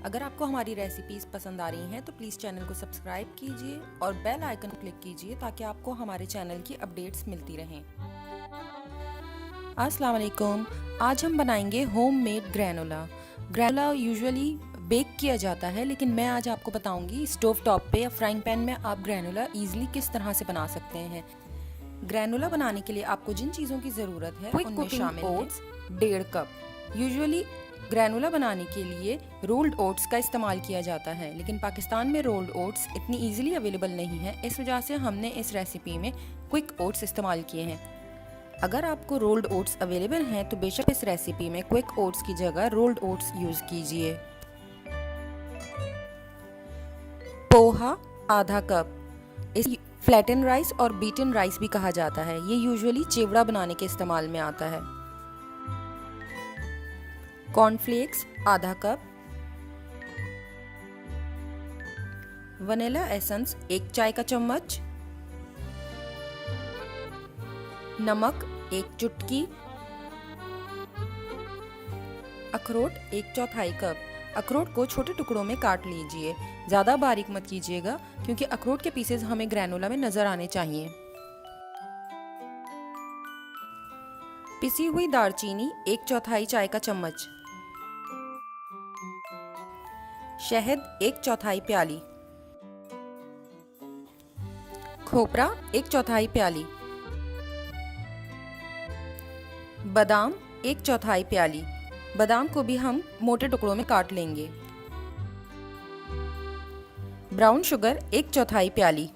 अगर आपको हमारी रेसिपीज़ पसंद आ रही हैं तो प्लीज़ चैनल को सब्सक्राइब कीजिए और बेल आइकन क्लिक कीजिए ताकि आपको हमारे चैनल की अपडेट्स मिलती रहें। अस्सलाम वालेकुम। आज हम बनाएंगे homemade granola. Granola usually bake किया जाता है, लेकिन मैं आज आपको बताऊंगी स्टोव टॉप पे या फ्राइंग पैन में आप ग्रैनोला ईजिली किस तरह से बना सकते हैं। ग्रैनोला बनाने के लिए आपको जिन चीज़ों की ज़रूरत है उनमें शामिल ओट्स 1.5 कप। यूजुअली ग्रैनोला बनाने के लिए रोल्ड ओट्स का इस्तेमाल किया जाता है, लेकिन पाकिस्तान में रोल्ड ओट्स इतनी इजीली अवेलेबल नहीं है। इस वजह से हमने इस रेसिपी में क्विक ओट्स इस्तेमाल किए हैं। अगर आपको रोल्ड ओट्स अवेलेबल हैं तो बेशक इस रेसिपी में क्विक ओट्स की जगह रोल्ड ओट्स यूज़ कीजिए। पोहा आधा कप। इस फ्लैटन राइस और बीटन राइस भी कहा जाता है। ये यूजुअली चिवड़ा बनाने के इस्तेमाल में आता है। कॉर्नफ्लेक्स आधा कप। वनीला एसेंस 1 चाय का चम्मच। नमक 1 चुटकी। अखरोट 1/4 कप। अखरोट को छोटे टुकड़ों में काट लीजिए, ज़्यादा बारीक मत कीजिएगा क्योंकि अखरोट के पीसेस हमें ग्रैनोला में नज़र आने चाहिए। पिसी हुई दालचीनी 1/4 चाय का चम्मच। शहद 1/4 प्याली। खोपरा 1/4 प्याली। बादाम 1/4 प्याली। बादाम को भी हम मोटे टुकड़ों में काट लेंगे। ब्राउन शुगर 1/4 प्याली।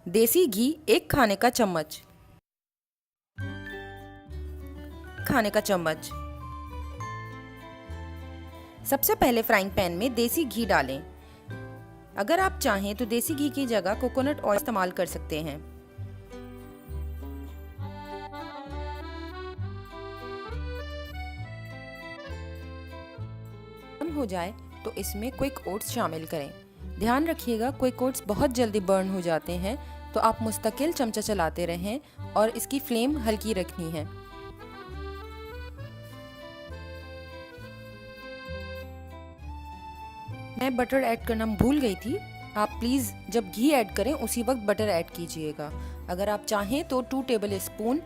देसी घी 1 खाने का चम्मच। सबसे पहले फ्राइंग पैन में देसी घी डालें। अगर आप चाहें तो देसी घी की जगह कोकोनट ऑयल इस्तेमाल कर सकते हैं। हो जाए तो इसमें क्विक ओट्स शामिल करें। ध्यान रखिएगा क्विक ओट्स बहुत जल्दी बर्न हो जाते हैं, तो आप मुस्तकिल चमचा चलाते रहें और इसकी फ्लेम हल्की रखनी है। मैं बटर ऐड करना भूल गई थी। आप प्लीज़ जब घी ऐड करें उसी वक्त बटर ऐड कीजिएगा। अगर आप चाहें तो 2 टेबल स्पून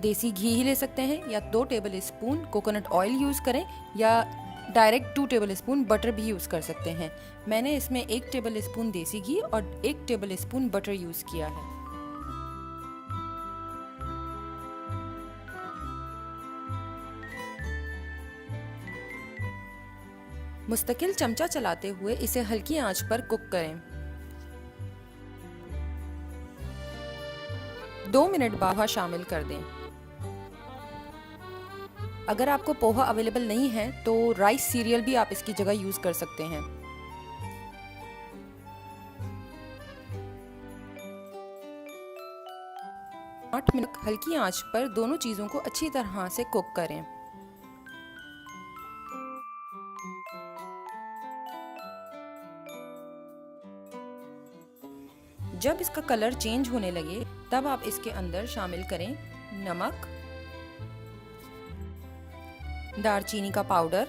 देसी घी ही ले सकते हैं, या 2 table spoon coconut oil use करें, या डायरेक्ट 2 टेबल स्पून बटर भी यूज़ कर सकते हैं। मैंने इसमें 1 टेबल स्पून देसी घी और 1 टेबल स्पून बटर यूज़ किया है। मुस्तकिल चमचा चलाते हुए इसे हल्की आंच पर कुक करें। 2 मिनट बाद पोहा शामिल कर दें। अगर आपको पोहा अवेलेबल नहीं है तो राइस सीरियल भी आप इसकी जगह यूज कर सकते हैं। आठ मिनट हल्की आंच पर दोनों चीजों को अच्छी तरह से कुक करें। जब इसका कलर चेंज होने लगे तब आप इसके अंदर शामिल करें नमक, दालचीनी का पाउडर,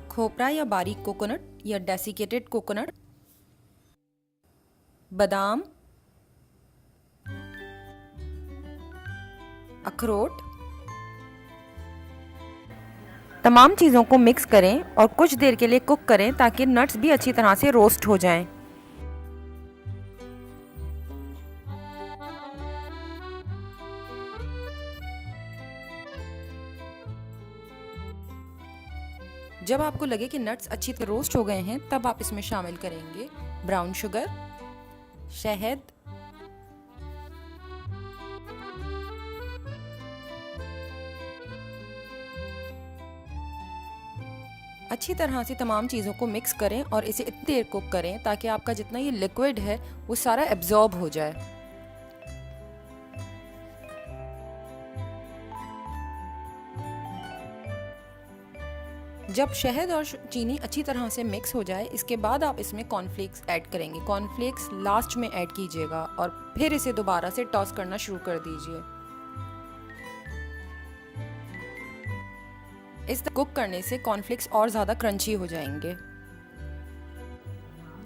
खोपरा या बारीक कोकोनट या डेसिकेटेड कोकोनट, बादाम, अखरोट। तमाम चीज़ों को मिक्स करें और कुछ देर के लिए कुक करें ताकि नट्स भी अच्छी तरह से रोस्ट हो जाएं। जब आपको लगे कि नट्स अच्छी तरह रोस्ट हो गए हैं तब आप इसमें शामिल करेंगे ब्राउन शुगर, शहद, अच्छी तरह से तमाम चीज़ों को मिक्स करें और इसे इतनी देर कुक करें ताकि आपका जितना ये लिक्विड है वो सारा एब्जॉर्ब हो जाए। जब शहद और चीनी अच्छी तरह से मिक्स हो जाए इसके बाद आप इसमें कॉर्नफ्लेक्स ऐड करेंगे। कॉर्नफ्लेक्स लास्ट में ऐड कीजिएगा और फिर इसे दोबारा से टॉस करना शुरू कर दीजिए। इस तरह कुक करने से कॉर्नफ्लेक्स और ज़्यादा क्रंची हो जाएंगे।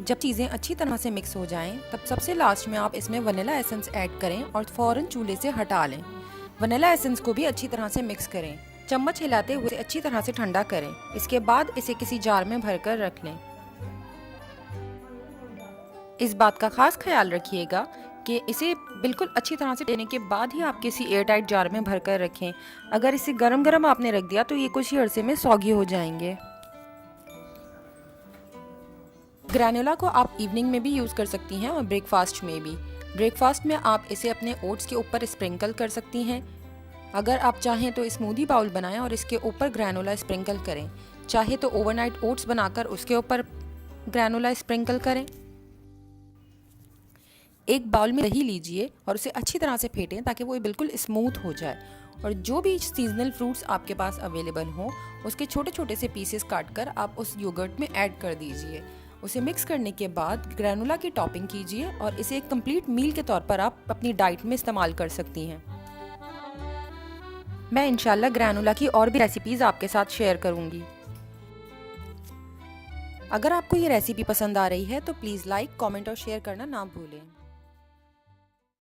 जब चीज़ें अच्छी तरह से मिक्स हो जाएं, तब सबसे लास्ट में आप इसमें वनीला एसेंस ऐड करें और फ़ौरन चूल्हे से हटा लें। वनीला एसेंस को भी अच्छी तरह से मिक्स करें। चम्मच हिलाते हुए अच्छी तरह से ठंडा करें। इसके बाद इसे किसी जार में भरकर रख लें। इस बात का खास ख्याल रखिएगा कि इसे बिल्कुल अच्छी तरह से देने के बाद ही आप किसी एयर टाइट जार में भरकर रखें। अगर इसे गरम गरम आपने रख दिया तो ये कुछ ही अरसे में सौगी हो जाएंगे। ग्रैनोला को आप इवनिंग में भी यूज़ कर सकती हैं और ब्रेकफास्ट में भी। ब्रेकफास्ट में आप इसे अपने ओट्स के ऊपर स्प्रिंकल कर सकती हैं। अगर आप चाहें तो स्मूदी बाउल बनाएं और इसके ऊपर ग्रैनोला स्प्रिंकल करें। चाहे तो ओवरनाइट ओट्स बनाकर उसके ऊपर ग्रैनोला स्प्रिंकल करें। एक बाउल में दही लीजिए और उसे अच्छी तरह से फेंटें ताकि वो बिल्कुल स्मूथ हो जाए। और जो भी सीजनल फ्रूट्स आपके पास अवेलेबल हों, उसके छोटे छोटे से पीसेस काट कर आप उस योगर्ट में ऐड कर दीजिए। उसे मिक्स करने के बाद ग्रैनोला की टॉपिंग कीजिए और इसे एक कंप्लीट मील के तौर पर आप अपनी डाइट में इस्तेमाल कर सकती हैं। मैं इंशाल्लाह ग्रैनोला की और भी रेसिपीज़ आपके साथ शेयर करूंगी। अगर आपको ये रेसिपी पसंद आ रही है तो प्लीज़ लाइक, कमेंट और शेयर करना ना भूलें।